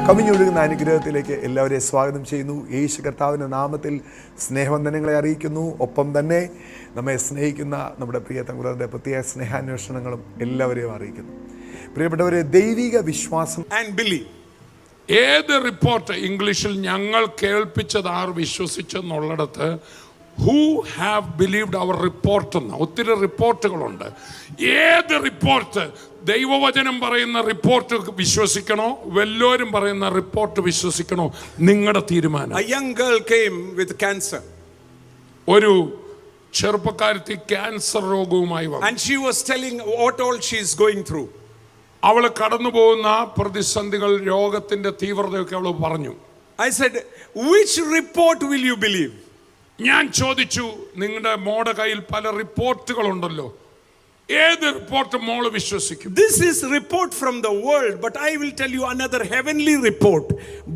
കവിഞ്ഞൊഴുകുന്ന അനുഗ്രഹത്തിലേക്ക് എല്ലാവരെയും സ്വാഗതം ചെയ്യുന്നു. യേശു കർത്താവിൻ്റെ നാമത്തിൽ സ്നേഹവന്ദനങ്ങളെ അറിയിക്കുന്നു. ഒപ്പം തന്നെ നമ്മെ സ്നേഹിക്കുന്ന നമ്മുടെ പ്രിയ തങ്ങളുടെ പ്രത്യേക സ്നേഹാന്വേഷണങ്ങളും എല്ലാവരെയും അറിയിക്കുന്നു. പ്രിയപ്പെട്ടവരെ, ദൈവിക വിശ്വാസം and believe. ഏത് റിപ്പോർട്ട് ഇംഗ്ലീഷിൽ ഞങ്ങൾ കേൾപ്പിച്ചത് ആർ വിശ്വസിച്ചെന്നുള്ളിടത്ത് who have believed our report എന്ന ഒത്തിരി റിപ്പോർട്ടുകളുണ്ട്. ഏത് റിപ്പോർട്ട്, ദൈവവചനം പറയുന്ന റിപ്പോർട്ട് വിശ്വസിക്കണോ, വല്ലവരും പറയുന്ന റിപ്പോർട്ട് വിശ്വസിക്കണോ, നിങ്ങളുടെ തീരുമാനം. A young girl came with cancer ഒരു ചെറുപ്പക്കാരത്തി ക്യാൻസർ രോഗവുമായി വന്നു. and she was telling what all she is going through. അവൾ കടന്നു പോകുന്ന പ്രതിസന്ധികൾ, രോഗത്തിന്റെ തീവ്രതയൊക്കെ അവൾ പറഞ്ഞു. I said, which report will you believe? ഞാൻ ചോദിച്ചു, നിങ്ങളുടെ മോടെ കയ്യിൽ പല റിപ്പോർട്ടുകളുണ്ടല്ലോ, ഏത് റിപ്പോർട്ട് മോള് വിശ്വസിക്കും? This is report from the world, but I will tell you another heavenly report.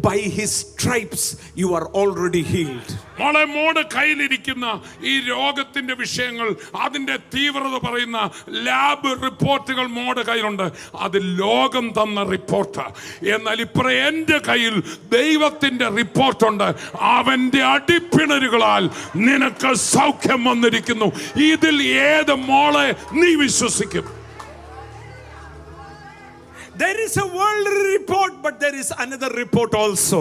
By his stripes you are already healed. മോളെ, മോടെ കയ്യിലിരിക്കുന്ന ഈ രോഗത്തിന്റെ വിഷയങ്ങൾ, അതിന്റെ തീവ്രത പറയുന്ന ലാബ് റിപ്പോർട്ടുകൾ മോടെ കയ്യിലുണ്ട്. അത് ലോകം തന്ന റിപ്പോർട്ട്. എന്നാൽ ഇപ്പറ എന്റെ കയ്യിൽ ദൈവത്തിന്റെ റിപ്പോർട്ടുണ്ട്. അവന്റെ അടിപ്പിണരുകളാൽ നിനക്ക് സൗഖ്യം വന്നിരിക്കുന്നു. ഇതിൽ ഏത് മോളെ നീ വിശ്വസിക്കും? There is a world report, but there is another report also.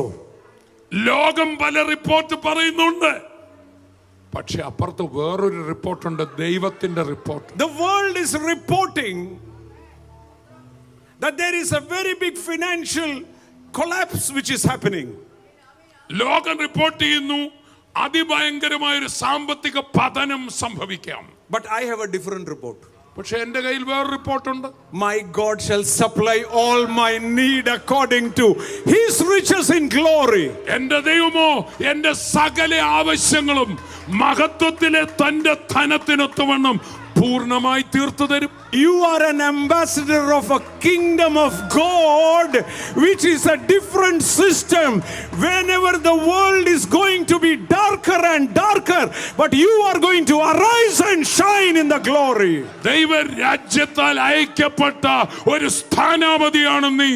ലോകം പല റിപ്പോർട്ട് പറയുന്നുണ്ട്, പക്ഷെ അപ്പുറത്ത് വേറൊരു റിപ്പോർട്ടുണ്ട്, ദൈവത്തിന്റെ report. The world is reporting that there is a very big financial collapse which is happening. ലോകം റിപ്പോർട്ട് ചെയ്യുന്നു അതിഭയങ്കരമായൊരു സാമ്പത്തിക പതനം സംഭവിക്കാം. But I have a different report. പക്ഷെ എന്റെ കയ്യിൽ വേറെ റിപ്പോർട്ടുണ്ട്. My God shall supply all my need according to his riches in glory. എന്റെ ദൈവമോ എന്റെ സകല ആവശ്യങ്ങളും മഹത്വത്തിലെ തന്റെ ധനത്തിനൊത്തവണ്ണം പൂർണ്ണമായി തീർത്തു തരും. You are an ambassador of a kingdom of God, which is a different system. Whenever the world is going to be darker and darker, but you are going to arise and shine in the glory. ദൈവ രാജ്യത്താൽ അയക്കപ്പെട്ട ഒരു സ്ഥാനാപതിയാണ് നീ.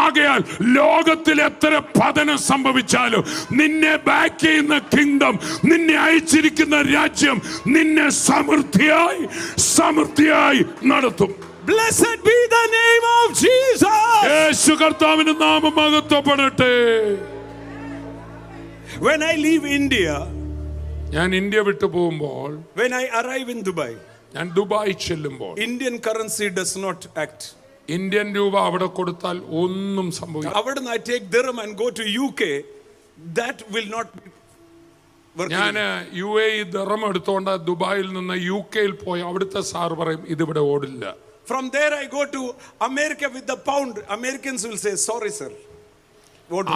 ആകയാൽ ലോകത്തിൽ എത്ര പതനം സംഭവിച്ചാലും നിന്നെ back ചെയ്യുന്ന കിങ്ഡം, നിന്നെ അയച്ചിരിക്കുന്ന രാജ്യം നിന്നെ സമൃദ്ധിയായി നടത്തും. Blessed be the name of Jesus. യേശു കർത്താവിന്റെ നാമം മഹത്വപ്പെടട്ടെ. When I leave India, ഞാൻ ഇന്ത്യ വിട്ടു പോകുമ്പോൾ, when I arrive in Dubai, ഞാൻ ദുബായ് ചെല്ലുമ്പോൾ, Indian currency does not act. Indian രൂപ അവിടെ കൊടുത്താൽ ഒന്നും സംഭവിക്കില്ല. Avarna I take dirham and go to UK, that will not be working. ഞാൻ UAE ദിർഹം എടുത്തോണ്ട് ദുബായിൽ നിന്ന് UK-ൽ പോയി അവിടുത്തെ സാർ പറയും ഇതിവിടെ ഓടില്ല. From there I go to America with the pound. Americans will say sorry sir.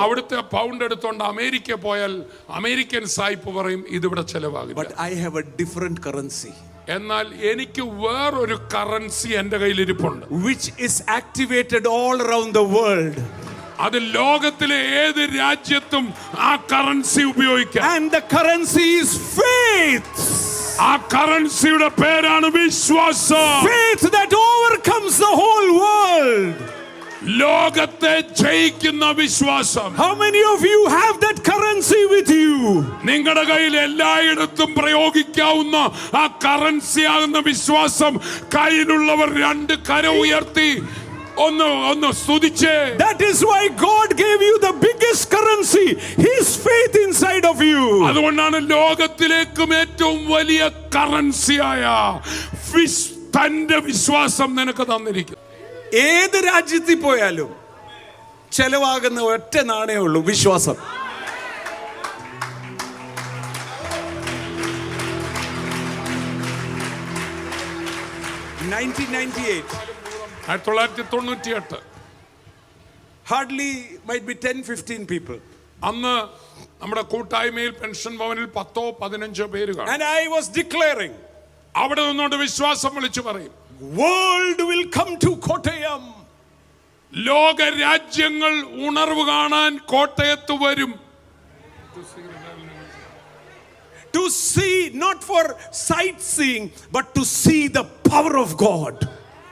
അവിടുത്തെ പൗണ്ട് എടുത്തോണ്ട് അമേരിക്ക പോയാൽ അമേരിക്കൻ സായിപ്പ് പറയും ഇതിവിടെ ചെലവാകില്ല. But I have a different currency. എന്നാൽ എനിക്ക് വേറൊരു കറൻസി എന്റെ കയ്യിൽ ഇരിപ്പുണ്ട്, which is activated all around the world. അത് ലോകത്തിലെ ഏത് രാജ്യത്തും ആ കറൻസി ഉപയോഗിക്കാം. And the currency is faith. ആ കറൻസിയുടെ പേരാണ് വിശ്വാസം. Faith that overcomes the whole world. ലോകത്തെ ജയിക്കുന്ന വിശ്വാസം. How many of you have that currency with you? നിങ്ങളുടെ കയ്യിൽ എല്ലായിടത്തും പ്രയോഗിക്കാവുന്ന ആ കറൻസി ആകുന്ന വിശ്വാസം കയ്യിലുള്ളവർ രണ്ട് കരം ഉയർത്തി ഒന്ന് സ്തുതിച്ചേ. That is why God gave you the biggest currency, his faith inside of you. അതുകൊണ്ടാണ് ലോകത്തിലേക്കും ഏറ്റവും വലിയ കറൻസിയായ തന്റെ വിശ്വാസം നിനക്ക് തന്നിരിക്കും. ഏത് രാജ്യത്തിൽ പോയാലും ചെലവാകുന്ന ഒറ്റ നാണയമേ ഉള്ളൂ, വിശ്വാസം. In 1998 hardly might be 10-15 people. അന്ന് നമ്മുടെ കൂട്ടായ്മയിൽ പെൻഷൻ ഭവനിൽ 10-15 പേര് കാണും. And I was declaring, അവിടെ നിന്നുകൊണ്ട് വിശ്വാസം വിളിച്ചു പറയും, world will come to Kottayam. ലോക രാജ്യങ്ങൾ ഉണർവ് കാണാൻ കോട്ടയത്ത് വരും. To see, not for sightseeing, but to see the power of God.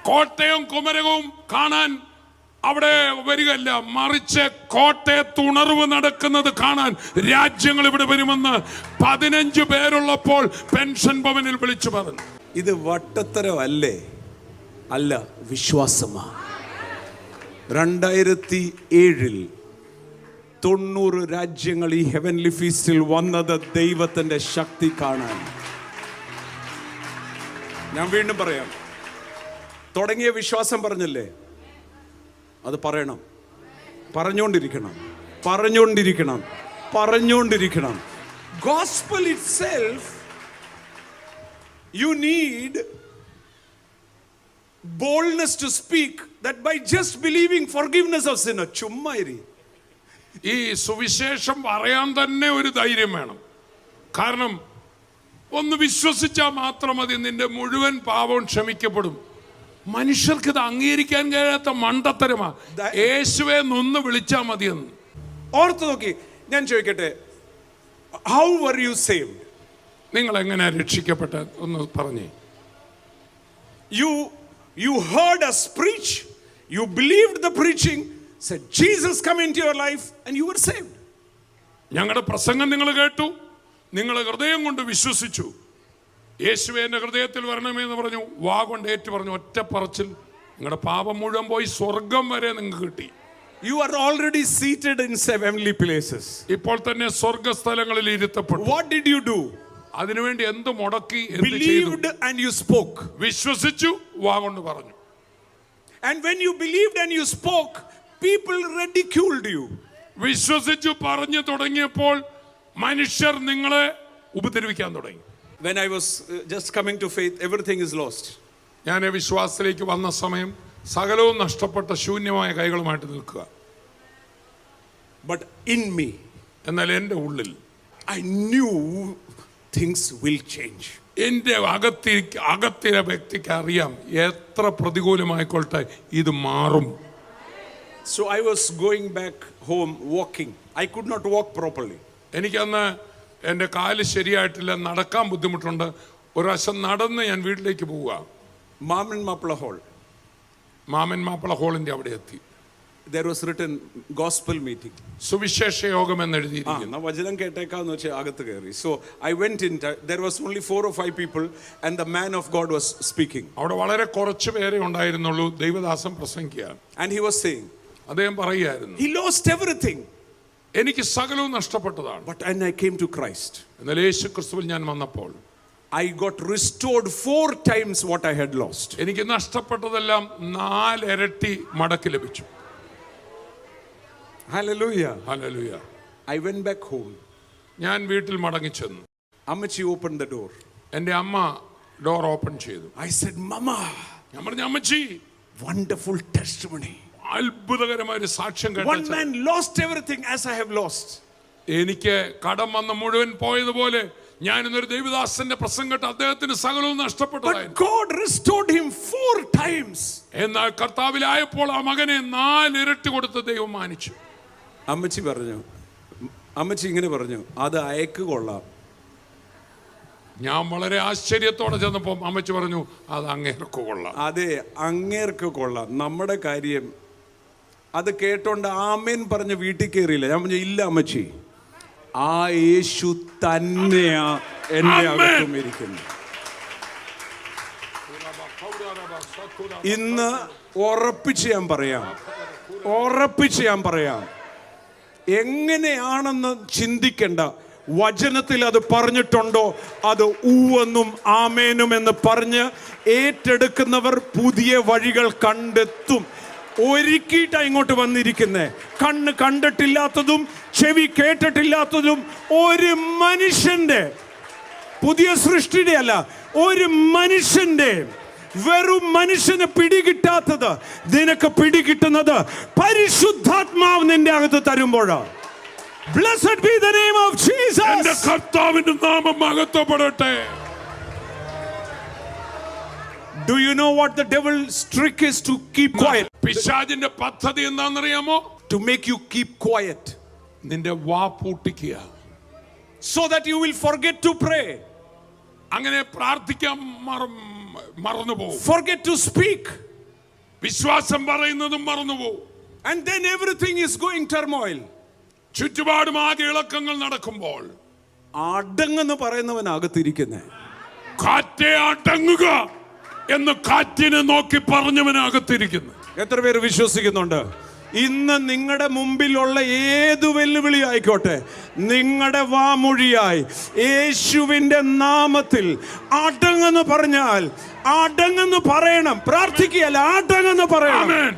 Kottayam കുമരകവും കാണാൻ അവിടെ വരികയല്ല, മറിച്ച് കോട്ടയത്ത് ഉണർവ് നടക്കുന്നത് കാണാൻ രാജ്യങ്ങൾ ഇവിടെ വരുമെന്ന് 15 പേരുള്ളപ്പോൾ പെൻഷൻ ഭവനിൽ വിളിച്ചു പറഞ്ഞു. ഇത് വട്ടത്തരമല്ലേ? അല്ല, വിശ്വാസമാ. 2007 90 രാജ്യങ്ങൾ ഈ ഹെവൻലി ഫീസ്റ്റിൽ വന്നത് ദൈവത്തിന്റെ ശക്തി കാണാൻ. ഞാൻ വീണ്ടും പറയാം, തുടങ്ങിയ വിശ്വാസം പറഞ്ഞല്ലേ, അത് പറയണം, പറഞ്ഞുകൊണ്ടിരിക്കണം. Gospel itself, you need boldness to speak that by just believing forgiveness of sin. ചുമ്മാരി ഈ സുവിശേഷം പറയാൻ തന്നെ ഒരു ധൈര്യം വേണം. കാരണം ഒന്ന് വിശ്വസിച്ചാൽ മാത്രം മതി, നിന്റെ മുഴുവൻ പാപവും ക്ഷമിക്കപ്പെടും. മനുഷ്യർക്ക് ഇത് അംഗീകരിക്കാൻ കഴിയാത്ത മണ്ടത്തരമാ. യേശുവെ ഒന്ന് വിളിച്ചാൽ മതിയെന്ന്. ഓർത്ത് നോക്കി, ഞാൻ ചോദിക്കട്ടെ, ഹൗ വർ യു സേവ്ഡ്? നിങ്ങൾ എങ്ങനെ രക്ഷിക്കപ്പെട്ട ഒന്ന് പറഞ്ഞേ. You heard us preach, you believed the preaching, said Jesus come into your life and you were saved. ഞങ്ങളുടെ പ്രസംഗം നിങ്ങൾ കേട്ടു, നിങ്ങൾ ഹൃദയം കൊണ്ട് വിശ്വസിച്ചു, യേശുവേ എൻ്റെ ഹൃദയത്തിൽ വരണമെന്ന് പറഞ്ഞു, വാ കൊണ്ട് ഏറ്റു പറഞ്ഞു, ഒറ്റ പറച്ചിൽ നിങ്ങളുടെ പാപം മുഴുവൻ പോയി സ്വർഗം വരെ നിങ്ങൾക്ക് കിട്ടി. You are already seated in heavenly places. ഇപ്പോൾ തന്നെ സ്വർഗസ്ഥലങ്ങളിൽ ഇരുത്തപ്പെട്ടു. What did you do? അതിനുവേണ്ടി എന്ത് മുടക്കി? Believed and you spoke. വിശ്വസിച്ചു, വാ കൊണ്ട് പറഞ്ഞു. And when you believed and you spoke, people ridiculed you. വിശ്വസിച്ചു പറഞ്ഞു തുടങ്ങിയപ്പോൾ മനുഷ്യർ നിങ്ങളെ ഉപദ്രവിക്കാൻ തുടങ്ങി. When I was just coming to faith, everything is lost. ഞാൻ വിശ്വാസത്തിലേക്ക് വന്ന സമയം സകലവും നഷ്ടപ്പെട്ട ശൂന്യമായ കൈകളുമായിട്ട് നിൽക്കുക. But in me, എന്നാൽ എൻ്റെ ഉള്ളിൽ I knew things will change. എൻ്റെ അകത്തിലെ വ്യക്തിക്ക് അറിയാം, എത്ര പ്രതികൂലമായിക്കൊള്ളട്ടെ ഇത് മാറും. So I was going back home walking. I could not walk properly. എനിക്കന്ന് എൻ്റെ കാല് ശരിയായിട്ടില്ല, നടക്കാൻ ബുദ്ധിമുട്ടുണ്ട്. ഒരു വശം നടന്ന് ഞാൻ വീട്ടിലേക്ക് പോവുക. മാമൻ മാപ്പിള ഹോളിന്റെ അവിടെ എത്തി. There was written gospel meeting. സുവിശേഷ യോഗം എന്ന് എഴുതിയിരിക്കുന്നു. വചനം കേട്ടേക്കാന്ന് വെച്ച് അകത്ത് കയറി. So I went in. There was only 4 or 5 people and the man of God was speaking. അവിടെ വളരെ കുറച്ച് പേരെ ഉണ്ടായിരുന്നുള്ളൂ. ദൈവദാസൻ പ്രസംഗിക്കാൻ. And he was saying, അദ്ദേഹം പറയുകയായിരുന്നു, he lost everything. എനിക്ക് സകലവും നഷ്ടപ്പെട്ടതാണ്. But when I came to Christ, എന്നാൽ യേശു ക്രിസ്തുവിൽ ഞാൻ വന്നപ്പോൾ I got restored 4 times what I had lost. എനിക്ക് നഷ്ടപ്പെട്ടതെല്ലാം 4 ഇരട്ടി മടക്കി ലഭിച്ചു. Hallelujah. Hallelujah. I went back home. ഞാൻ വീട്ടിൽ മടങ്ങി ചെന്നു. Ammachi opened the door. എൻ്റെ അമ്മ ഡോർ ഓപ്പൺ ചെയ്തു. I said, Mama, ഞാൻ പറഞ്ഞു, അമ്മച്ചി, wonderful testimony. അത്ഭുതകരമായ ഒരു സാക്ഷ്യം കേട്ടു. One man lost everything as I have lost. എനിക്ക് കടം വന്ന് മുഴുവൻ പോയതുപോലെ ഞാൻ ഇന്നൊരു ദൈവദാസന്റെ പ്രസംഗം കേട്ട് അദ്ദേഹത്തിന് സകലവും നഷ്ടപ്പെട്ടതായിരുന്നു. But God restored him 4 times. എന്നാൽ കർത്താവിലായപ്പോൾ ആ മകനെ 4 ഇരട്ടി കൊടുത്ത് ദൈവം മാനിച്ചു. അമ്മച്ചി ഇങ്ങനെ പറഞ്ഞു, അത് അയക്ക് കൊള്ളാം. ഞാൻ വളരെ ആശ്ചര്യത്തോടെ ചെന്നപ്പോൾ അമ്മച്ചി പറഞ്ഞു, അത് അങ്ങേർക്ക് കൊള്ളാം. അതെ, അങ്ങേർക്ക് കൊള്ളാം. നമ്മുടെ കാര്യം അത് കേട്ടോണ്ട് ആമേൻ പറഞ്ഞ് വീട്ടിൽ കയറിയില്ല. ഞാൻ പറഞ്ഞു, ഇല്ല അമ്മച്ചി, ആ യേശു തന്നെയാ എന്റെ അകത്തും ഇരിക്കുന്നത്. ഇന്ന് ഉറപ്പിച്ച് ഞാൻ പറയാം, എങ്ങനെയാണെന്ന് ചിന്തിക്കേണ്ട. വചനത്തിൽ അത് പറഞ്ഞിട്ടുണ്ടോ, അത് ഊവെന്നും ആമേനും എന്ന് പറഞ്ഞ് ഏറ്റെടുക്കുന്നവർ പുതിയ വഴികൾ കണ്ടെത്തും. ഒരുക്കിയിട്ടാ ഇങ്ങോട്ട് വന്നിരിക്കുന്നേ. കണ്ണ് കണ്ടിട്ടില്ലാത്തതും ചെവി കേട്ടിട്ടില്ലാത്തതും ഒരു മനുഷ്യന്റെ, പുതിയ സൃഷ്ടിയുടെ അല്ല, ഒരു മനുഷ്യന്റെ, വെറും മനുഷ്യന് പിടികിട്ടാത്തത് നിനക്ക് പിടികിട്ടുന്നത് പരിശുദ്ധാത്മാവ് നിന്റെ അകത്ത് തരുമ്പോഴാണ്. Blessed be the name of Jesus. എൻ്റെ കർത്താവിന്റെ നാമം മഹത്വപ്പെടട്ടെ. Do you know what the devil's trick is? To keep quiet. പിശാചിന്റെ പദ്ധതി എന്താണെന്നറിയാമോ? To make you keep quiet. നിന്റെ വാ പൂട്ടിക്കുക. So that you will forget to pray. അങ്ങനെ പ്രാർത്ഥിക്കാൻ മറന്നുപോകും. Forget to speak. വിശ്വാസം പറയുന്നതും മറന്നുപോകും. And then everything is going turmoil. ചുറ്റുപാടും ആകെ ഇളക്കങ്ങൾ നടക്കുമ്പോൾ അടങ്ങെന്ന് പറയുന്നവനകത്തിരിക്കുന്നേ. കാറ്റേ അടങ്ങുക എന്ന് കാറ്റിനെ നോക്കി പറഞ്ഞവനകത്തിരിക്കുന്നു. എത്ര പേര് വിശ്വസിക്കുന്നുണ്ട്? ഇന്ന് നിങ്ങളുടെ മുമ്പിലുള്ള ഏതു വെല്ലുവിളി ആയിക്കോട്ടെ, നിങ്ങളുടെ വാമൊഴിയായി യേശുവിന്റെ നാമത്തിൽ അടങ്ങെന്ന് പറഞ്ഞാൽ അടങ്ങെന്ന് പറയണം. പ്രാർത്ഥിക്കുകയല്ല, അടങ്ങെന്ന് പറയണം. ആമേൻ.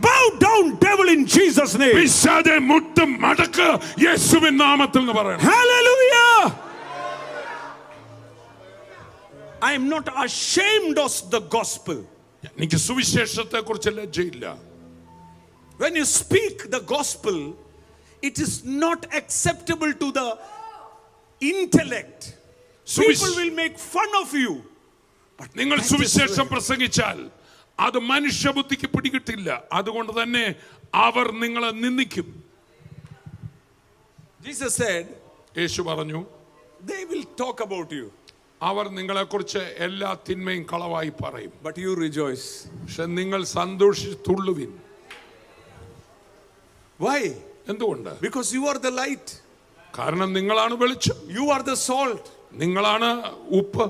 Bow down, devil, in Jesus' name. പിശാചേ മുട്ടും മടക്ക് യേശുവിൻ നാമത്തിൽ എന്ന് പറയണം. Hallelujah. I am not ashamed of the gospel. എനിക്ക് സുവിശേഷത്തെ കുറിച്ച് ലജ്ജയില്ല. When you speak the gospel, it is not acceptable to the intellect. People will make fun of you. നിങ്ങൾ സുവിശേഷം പ്രസംഗിച്ചാൽ അത് മനുഷ്യബുദ്ധിക്ക് പിടികിട്ടില്ല. അതുകൊണ്ട് തന്നെ അവർ നിങ്ങളെ നിന്ദിക്കും. Jesus said, യേശു പറഞ്ഞു, they will talk about you, അവർ നിങ്ങളെക്കുറിച്ച് എല്ലാ തിന്മയും കളവായി പറയും. but you rejoice. പക്ഷെ നിങ്ങൾ സന്തോഷിച്ചുള്ളുവിൻ. Why? എന്തുകൊണ്ട്? Because you are the light. കാരണം നിങ്ങളാണ് വെളിച്ചം, You are the salt. നിങ്ങളാണ് ഉപ്പ്.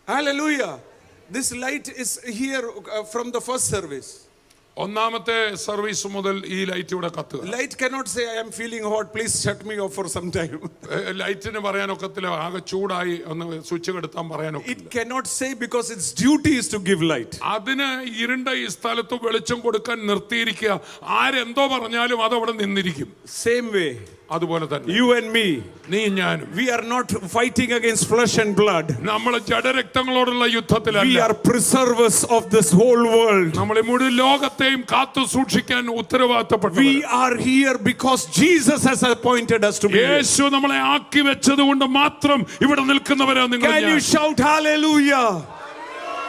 Hallelujah. This light is here from the first service. ഒന്നാമത്തെ സർവീസ് മുതൽ ഈ ലൈറ്റ് ഇവിടെ കത്തുക. Light cannot say, I am feeling hot, please shut me off for some time. ലൈറ്റിന് പറയാനൊക്കത്തില്ല, ആകെ ചൂടായി ഒന്ന് സ്വിച്ച് കെടുത്താൻ പറയാനൊക്കെ. It cannot say because its duty is to give light. അതിന് ഇരുണ്ട ഈ സ്ഥലത്ത് വെളിച്ചം കൊടുക്കാൻ നിർത്തിയിരിക്കുക. ആരെന്തോ പറഞ്ഞാലും അത് അവിടെ നിന്നിരിക്കും. Same way, അതുപോലെ തന്നെ you and me, നീ ഞാനും, we are not fighting against flesh and blood. നമ്മൾ ജഡരക്തങ്ങളോടുള്ള യുദ്ധത്തിലല്ല. We are preservers of this whole world. നമ്മൾ മുഴുവൻ ലോകത്തെയും കാത്തു സൂക്ഷിക്കാൻ ഉത്തരവാദിത്തപ്പെട്ടു. We are here because Jesus has appointed us to be here. യേശു നമ്മളെ ആക്കി വെച്ചതുകൊണ്ട് മാത്രം ഇവിടെ നിൽക്കുന്നവരാ നിങ്ങൾ. Can you shout hallelujah?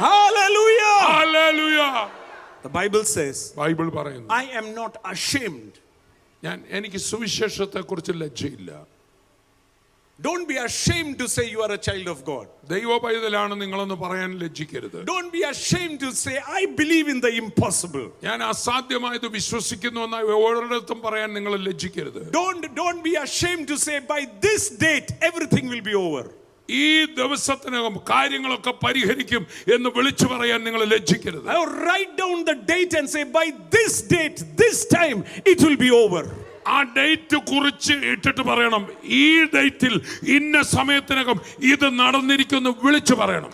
Hallelujah. Hallelujah. The Bible says, Bible പറയുന്നു, I am not ashamed. എനിക്ക് സുവിശേഷത്തെ കുറിച്ച് ലജ്ജയില്ല. Don't be ashamed to say you are a child of God. ദൈവ പൈതലാണ് നിങ്ങളെന്ന് പറയാൻ ലജ്ജിക്കരുത്. Don't be ashamed to say I believe in the impossible. ഞാൻ അസാധ്യമായത് വിശ്വസിക്കുന്നു എന്ന് ഓരോരുത്തരും പറയാൻ നിങ്ങൾ ലജ്ജിക്കരുത്. Don't be ashamed to say by this date everything will be over. ഈ ദിവസത്തിനകം കാര്യങ്ങളൊക്കെ പരിഹരിക്കും എന്ന് വിളിച്ചു പറയാൻ നിങ്ങൾ ലജ്ജിക്കരുത്. Write down the date and say by this date, this time it will be over. ആ ഡേറ്റ് കുറിച്ച് ഇട്ടിട്ട് പറയണം, ഈ ഡേറ്റിൽ ഇന്ന സമയത്തിനകം ഇത് നടന്നിരിക്കുന്നു വിളിച്ചു പറയണം.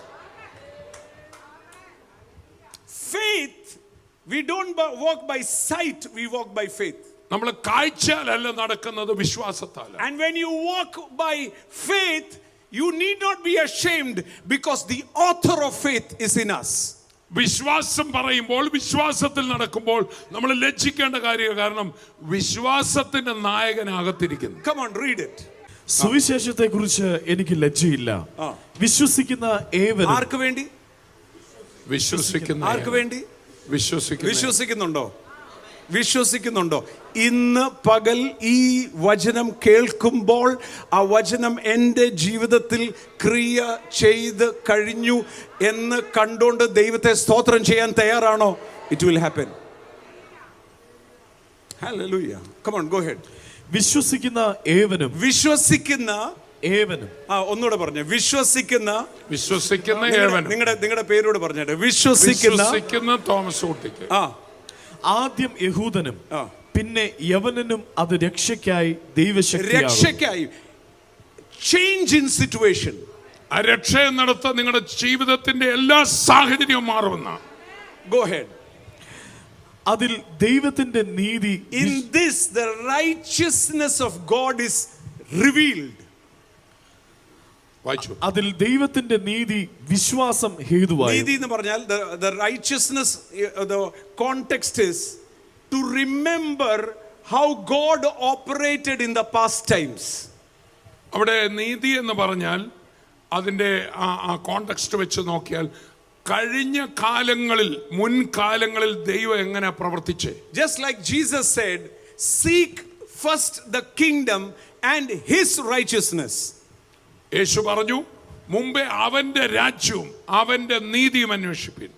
Faith, we don't walk by sight, we walk by faith. നമ്മൾ കാഴ്ചയാലല്ല നടക്കുന്നത്, വിശ്വാസത്താൽ. And when you walk by faith, you need not be ashamed because the author of faith is in us. വിശ്വാസം പറയുമ്പോൾ, വിശ്വാസത്തിൽ നടക്കുമ്പോൾ നമ്മൾ ലജ്ജിക്കേണ്ട കാര്യം, കാരണം വിശ്വാസത്തിന്റെ നായകനകത്തിരിക്കുന്നു. Come on, read it. സുവിശേഷത്തെ കുറിച്ച് എനിക്ക് ലജ്ജയില്ല. വിശ്വസിക്കുന്ന ഏവരും. ആർക്ക് വേണ്ടി? വിശ്വസിക്കുന്ന ആർക്ക് വേണ്ടി? വിശ്വസിക്കുന്നുണ്ടോ? വിശ്വസിക്കുന്നുണ്ടോ? ഇന്ന് പകൽ ഈ വചനം കേൾക്കുമ്പോൾ ആ വചനം എൻ്റെ ജീവിതത്തിൽ ക്രിയ ചെയ്ത് കഴിഞ്ഞു എന്ന് കണ്ടുകൊണ്ട് ദൈവത്തെ സ്തോത്രം ചെയ്യാൻ തയ്യാറാണോ? It will happen. Hallelujah. Come on, go ahead. വിശ്വസിക്കുന്ന ഏവനും. വിശ്വസിക്കുന്ന ഏവനും. ഒന്നുകൂടെ പറഞ്ഞു. വിശ്വസിക്കുന്ന ഏവനും. നിങ്ങളുടെ പേരോട് പറഞ്ഞിട്ട്. വിശ്വസിക്കുന്ന തോമസ് ഊട്ടിക്ക്. ആദ്യം യഹൂദനും പിന്നെ യവനനും അത് രക്ഷയ്ക്കായി രക്ഷയ്ക്കായി. Change in situation. ആ രക്ഷ നടത്താൻ നിങ്ങളുടെ ജീവിതത്തിന്റെ എല്ലാ സാഹചര്യവും മാറുമെന്ന. Go head. അതിൽ ദൈവത്തിന്റെ നീതി. In this the righteousness of God is revealed. വായിച്ചു. അതിൽ ദൈവത്തിന്റെ നീതി വിശ്വാസം ഹേതുവായി. നീതി എന്ന് പറഞ്ഞാൽ the righteousness, the context is to remember how God operated in the past times. അവിടെ നീതി എന്ന് പറഞ്ഞാൽ അതിന്റെ ആ കോണ്ടെക്സ്റ്റ് വെച്ച് നോക്കിയാൽ കഴിഞ്ഞ കാലങ്ങളിൽ, മുൻകാലങ്ങളിൽ ദൈവം എങ്ങനെ പ്രവർത്തിച്ചേ. Just like Jesus said, seek first the kingdom and his righteousness. യേശു പറഞ്ഞു, മുമ്പേ അവന്റെ രാജ്യവും അവന്റെ നീതിയും അന്വേഷിപ്പിൻ.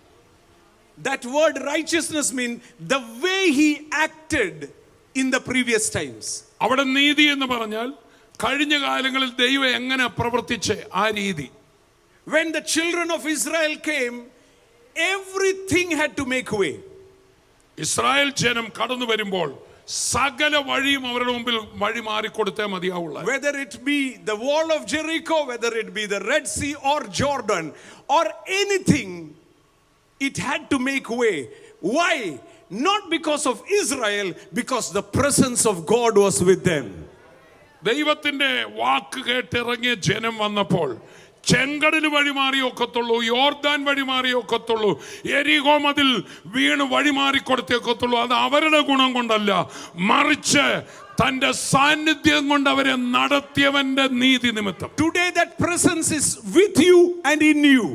That word righteousness means the way he acted in the previous times. അവിടെ നീതി എന്ന് പറഞ്ഞാൽ കഴിഞ്ഞ കാലങ്ങളിൽ ദൈവം എങ്ങനെ പ്രവർത്തിച്ച് ആ രീതി. When the children of Israel came, everything had to make way. Israel ജനം കടന്നു വരുമ്പോൾ സകല വഴിയും അവരുടെ മുമ്പിൽ വഴി മാറിക്കൊടുത്തേ മതിയാവുള്ളൂ. Whether it be the wall of Jericho, whether it be the Red Sea or Jordan or anything, it had to make way. Why? Not because of Israel, because the presence of God was with them. ദൈവത്തിന്റെ വാക്ക് കേട്ടിറങ്ങിയ ജനം വന്നപ്പോൾ ചെങ്കടൽ വഴിമാറിയൊക്കത്തുള്ളൂ, യോർദാൻ വഴിമാറിയൊക്കത്തുള്ളൂ, എരിഹോ മതിൽ വീണ് വഴിമാറിക്കൊടുത്തേക്കത്തുള്ളൂ. അത് അവരുടെ ഗുണം കൊണ്ടല്ല, മറിച്ച് തന്റെ സാന്നിധ്യം കൊണ്ട് അവരെ നടത്തിയവന്റെ നീതി നിമിത്തം. Today that presence is with you and in you.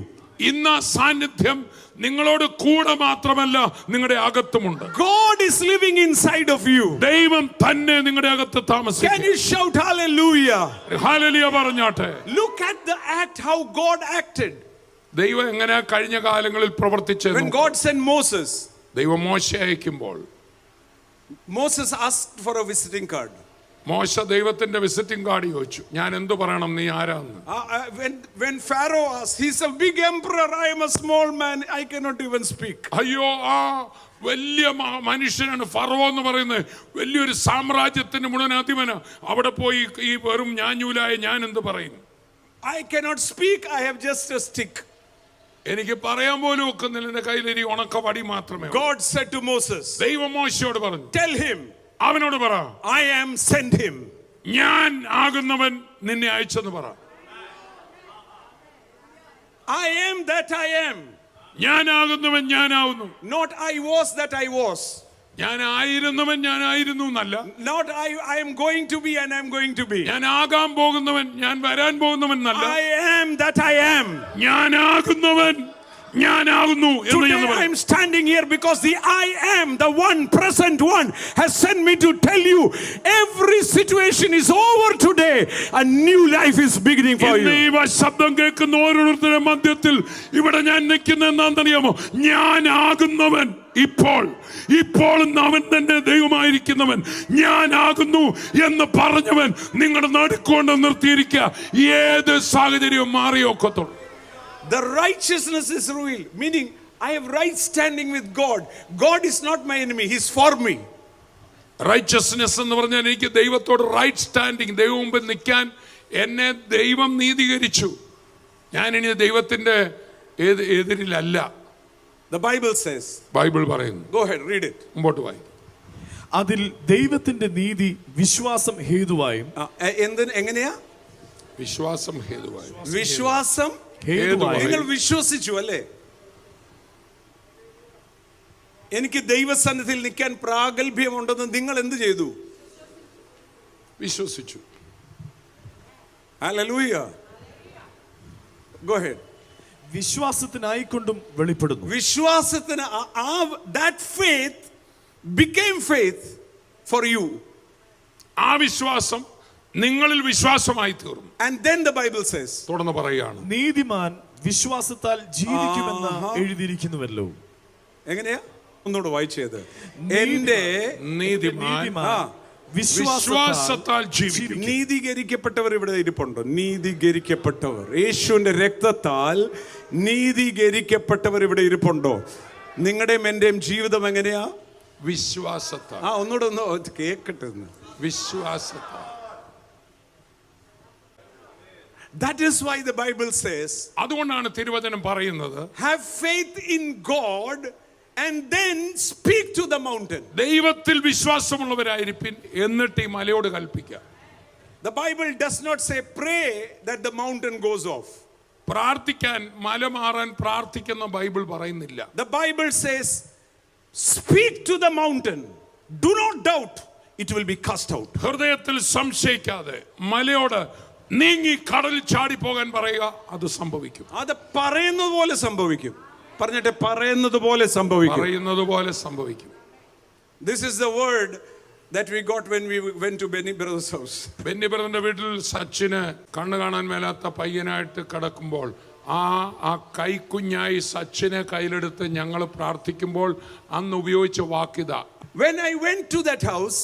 ഇന്ന് ആ സാന്നിധ്യം നിങ്ങളോട് കൂടെ മാത്രമല്ല നിങ്ങളുടെ അകത്തുമുണ്ട്. God is living inside of you. ദൈവം തന്നെ നിങ്ങളുടെ അകത്ത് Can താമസിക്കുന്നു. you shout hallelujah? ഹല്ലേലൂയ പറഞ്ഞാട്ടെ. Look at the act, how God acted. ദൈവം എങ്ങനെ കഴിഞ്ഞ കാലങ്ങളിൽ പ്രവർത്തിച്ചത്. When God sent Moses, ദൈവം മോശയെ അയക്കുമ്പോൾ Moses asked for a visiting card. മോശ ദൈവത്തിന്റെ വിസിറ്റിംഗ് കാർഡ് ചോദിച്ചു, ഞാൻ എന്തു പറയണം, നീ ആരാന്ന്. When Pharaoh asked, he's a big emperor, I am a small man, I cannot even speak. അയ്യോ, ആ വലിയ മനുഷ്യനാണ് ഫറവോ എന്ന് പറയുന്നത്, വലിയൊരു സാമ്രാജ്യത്തിന്റെ മുഴുവൻ അധിപന. അവിടെ പോയി ഈ വെറും ഞാഞ്ഞൂലായ ഞാൻ എന്ത് പറയും. I cannot speak, I have just a stick. എനിക്ക് പറയാൻ പോലും ഒക്കുന്നില്ല, എന്റെ കയ്യിൽ ഒരു ഉണക്ക വടി മാത്രമേ. God said to Moses, ദൈവം മോശയോട് പറഞ്ഞു, tell him, അവനോട് പറ, I am sent him. ഞാൻ ആകുന്നവൻ നിന്നെ അയച്ചെന്ന് പറ. I am that I am. ഞാനാകുന്നവൻ ഞാനാവുന്നു. Not I was that I was. ഞാൻ ആയിരുന്നവൻ ഞാനായിരുന്നു എന്നല്ല. Not I am going to be and I am going to be. ഞാൻ ആകാൻ പോകുന്നവൻ ഞാൻ വരാൻ പോകുന്നവൻ എന്നല്ല. I am that I am. ഞാനാകുന്നവൻ ഞാനാകുന്നു എന്ന് ഞാൻ Today I പറയും. am standing here because the I am, the one present one, has sent me to tell you every situation is over today. A new life is beginning for you. ഈ ശബ്ദം കേൾക്കുന്ന ഓരോരുത്തരുടെ മധ്യത്തിൽ ഇവിടെ ഞാൻ നിൽക്കുന്ന എന്താണെന്നറിയാമോ? ഞാനാകുന്നവൻ ഇപ്പോൾ അവൻ തന്നെ ദൈവമായിരിക്കുന്നവൻ, ഞാനാകുന്നു എന്ന് പറഞ്ഞവൻ നിങ്ങളുടെ നടുക്കൊണ്ട് നിർത്തിയിരിക്കുക. ഏത് സാഹചര്യവും മാറിയൊക്കത്തുള്ളൂ. The righteousness is real, meaning I have right standing with God. God is not my enemy, He is for me. Righteousness എന്ന് പറഞ്ഞാൽ എനിക്ക് ദൈവത്തോട് റൈറ്റ് സ്റ്റാൻഡിങ്, ദൈവം മുമ്പിൽ നിൽക്കാൻ എന്നെ ദൈവം നീതീകരിച്ചു. ഞാനിനി ദൈവത്തിന്റെ എതിരിലല്ല. The Bible says, ബൈബിൾ പറയുന്നു. go ahead, read it. മുമ്പോട്ട് വായി. അതിൽ ദൈവത്തിന്റെ നീതി വിശ്വാസം ഹേതുവായും എങ്ങനെയാ? വിശ്വാസം ഹേതുവായി. വിശ്വാസം ഹേതുവായും നിങ്ങൾ വിശ്വസിച്ചു അല്ലേ? എനിക്ക് ദൈവസന്നിധിയിൽ നിൽക്കാൻ പ്രാഗൽഭ്യമുണ്ടെന്ന് നിങ്ങൾ എന്ത് ചെയ്തു? വിശ്വസിച്ചു. Hallelujah. Go ahead. വിശ്വാസത്തിനായിക്കൊണ്ടും വെളിപ്പെടുന്നു. വിശ്വാസത്തിന് that faith became faith for you. ആ വിശ്വാസം നിങ്ങളിൽ വിശ്വാസമായി തീർന്നു. And then the Bible says, തുടർന്ന് പറയുകയാണ്, നീതിമാൻ വിശ്വാസത്താൽ ജീവിക്കുമെന്ന് എഴുതിയിരിക്കുന്നുവല്ലോ. എങ്ങനെയാ? ഒന്നുകൂടെ വായിച്ചത്. എന്റെ നീതിമാൻ വിശ്വാസത്താൽ ജീവിക്കും. നീതീകരിക്കപ്പെട്ടവർ ഇവിടെ ഇരിപ്പുണ്ടോ? നീതീകരിക്കപ്പെട്ടവർ, യേശുവിന്റെ രക്തത്താൽ നീതീകരിക്കപ്പെട്ടവർ ഇവിടെ ഇരിപ്പുണ്ടോ? നിങ്ങളുടെയും എന്റെയും ജീവിതം എങ്ങനെയാ? വിശ്വാസത്താൽ. ഒന്നുകൂടെ ഒന്ന് കേക്കട്ടെ. വിശ്വാസത്താൽ. That is why the Bible says, അതുകൊണ്ടാണ് തിരുവചനം പറയുന്നത്, have faith in God and then speak to the mountain. ദൈവത്തിൽ വിശ്വാസമുള്ളവരായിരിപ്പിൻ, എന്നിട്ട് ഈ മലയോട് കൽപ്പിക്കുക. The Bible does not say pray that the mountain goes off. പ്രാർത്ഥിക്കാൻ മല മാറാൻ പ്രാർത്ഥിക്കുന്ന ബൈബിൾ പറയുന്നില്ല. The Bible says speak to the mountain, do not doubt, it will be cast out. ഹൃദയത്തിൽ സംശയിക്കാതെ മലയോട് നീങ്ങി കടലിൽ ചാടി പോകാൻ പറയുക, അത് സംഭവിക്കും. അത് പറയുന്നത് പോലെ സംഭവിക്കും. പറഞ്ഞിട്ട് പറയുന്നത് പോലെ സംഭവിക്കും. പറയുന്നത് പോലെ സംഭവിക്കും. This is the word that we got when we went to Benny brother's house. Benny ബ്രദറിന്റെ വീട്ടിൽ സച്ചിന് കണ്ണു കാണാൻ മേലാത്ത പയ്യനായിട്ട് കിടക്കുമ്പോൾ ആ കൈക്കുഞ്ഞായി സച്ചിനെ കയ്യിലെടുത്ത് ഞങ്ങൾ പ്രാർത്ഥിക്കുമ്പോൾ അന്ന് ഉപയോഗിച്ച വാക്കിത. When I went to that house,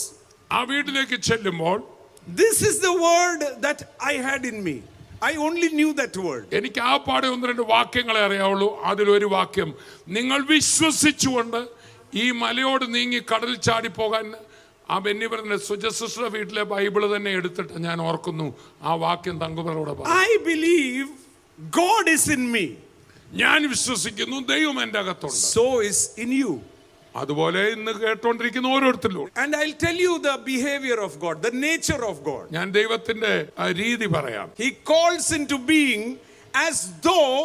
ആ വീട്ടിലേക്ക് ചെല്ലുമ്പോൾ this is the word that I had in me. I only knew that word. എനിക്ക് ആ പാടെ 1-2 വാക്യങ്ങളെ അറിയാവുള്ളൂ. അതിലൊരു വാക്യം, നിങ്ങൾ വിശ്വസിച്ചുകൊണ്ട് ഈ മലയോട് നീങ്ങി കടലിൽ ചാടിപ്പോകാൻ. ആ ബെന്നിബറിന്റെ സുജസിസ്റ്റർ വീട്ടിലെ ബൈബിള് തന്നെ എടുത്തിട്ട് ഞാൻ ഓർക്കുന്നു ആ വാക്യം തങ്കുബറോട് പറഞ്ഞു. I believe God is in me. ഞാൻ വിശ്വസിക്കുന്നു ദൈവം എൻ്റെ അകത്തുണ്ട്. So is in you. അതുപോലെ ഇന്ന് കേട്ടോണ്ടിരിക്കുന്ന ഓരോരുത്തരും. And I'll tell you the behavior of God, the nature of God. ഞാൻ ദൈവത്തിന്റെ രീതി പറയാം. He calls into being as though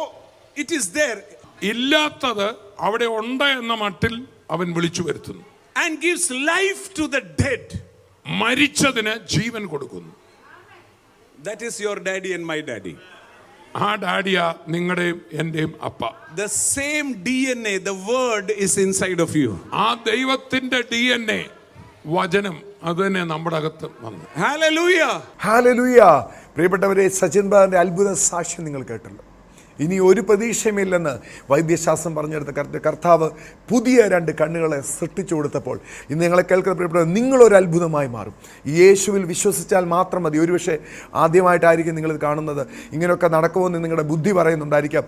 it is there. ഇല്ലാത്തത് അവിടെ ഉണ്ട് എന്ന മട്ടിൽ അവൻ വിളിച്ചു വരുത്തുന്നു. And gives life to the dead. മരിച്ചതിന് ജീവൻ കൊടുക്കുന്നു. That is your daddy and my daddy. ആ ഡാഡിയാ നിങ്ങളുടെയും എന്റെയും അപ്പ. The same DNA, the word is inside of you. ആ ദൈവത്തിന്റെ DNA വചനം അത് തന്നെ നമ്മുടെ അകത്ത് വന്നു. Hallelujah. ഹല്ലേലൂയ. പ്രിയപ്പെട്ടവരെ, സച്ചിൻ ബാബുവിന്റെ അത്ഭുത സാക്ഷ്യം നിങ്ങൾ കേട്ടല്ലോ. ഇനി ഒരു പ്രതീക്ഷയുമില്ലെന്ന് വൈദ്യശാസ്ത്രം പറഞ്ഞെടുത്ത കർത്താവ് പുതിയ 2 കണ്ണുകളെ സൃഷ്ടിച്ചു കൊടുത്തപ്പോൾ ഇന്ന് ഞങ്ങളെ കേൾക്കുന്ന പ്രിയപ്പെട്ടവർ, നിങ്ങളൊരു അത്ഭുതമായി മാറും. യേശുവിൽ വിശ്വസിച്ചാൽ മാത്രം മതി. ഒരുപക്ഷെ ആദ്യമായിട്ടായിരിക്കും നിങ്ങളിത് കാണുന്നത്. ഇങ്ങനെയൊക്കെ നടക്കുമെന്ന് നിങ്ങളുടെ ബുദ്ധി പറയുന്നുണ്ടായിരിക്കാം.